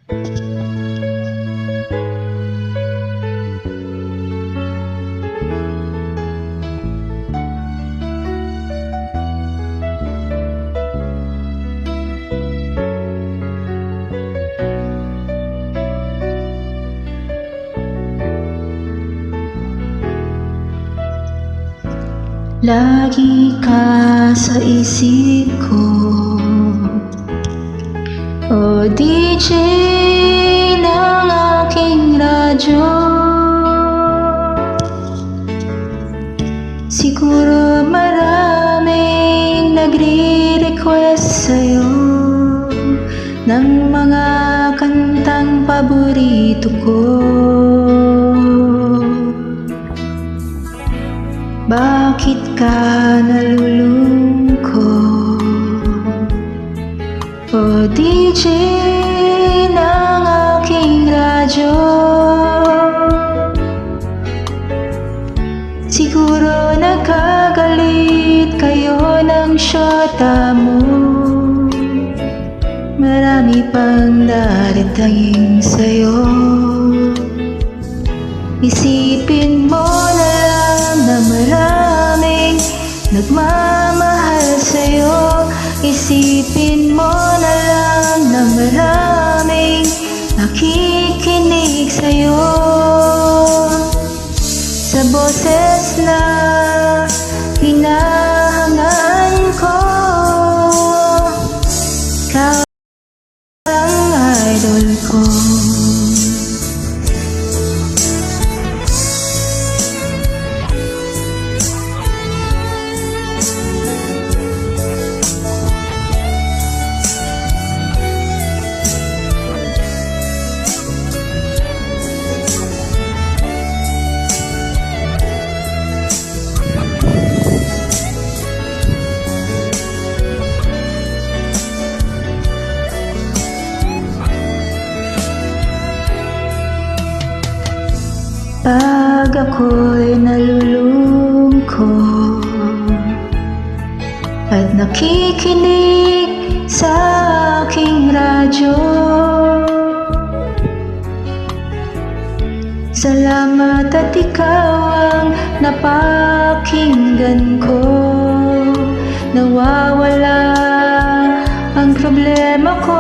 Lagi ka sa isip ko, o DJ ng aking radyo. Siguro maraming nagre-request sa'yo ng mga kantang paborito ko. Bakit ka nalulungkot, o DJ ng aking radyo? Siguro nagkagalit kayo ng syota mo. Marami pang darating sa'yo. Isipin mo na lang na maraming nagmamahal sa'yo. Isipin mo na lang na maraming nakikinig sa'yo. Sa boses na hinahangaan ko, ikaw ang idol ko. Pag ako'y nalulungkot at nakikinig sa aking radyo, salamat at ikaw ang napakinggan ko. Nawawala ang problema ko.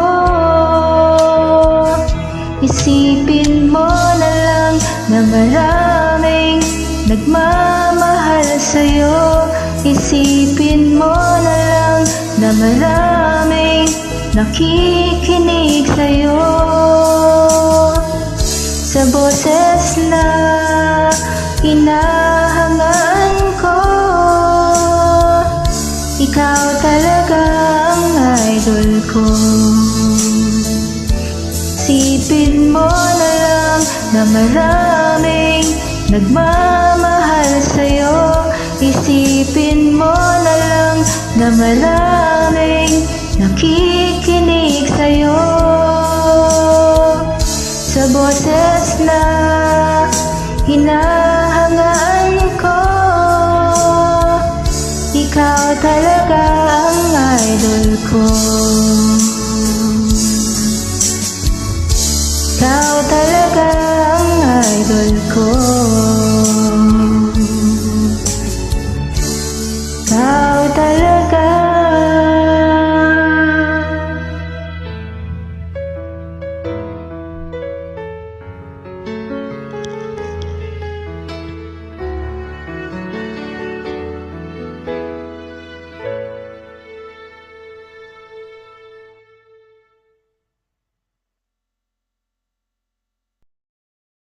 Isipin mo na lang na maraming nagmamahal sa'yo. Isipin mo na lang na maraming nakikinig sa'yo. Sa boses na hinahangaan ko, ikaw talaga ang idol ko. Isipin mo na lang na maraming nagmamahal sa'yo. Isipin mo na lang na maraming nakikinig sa'yo.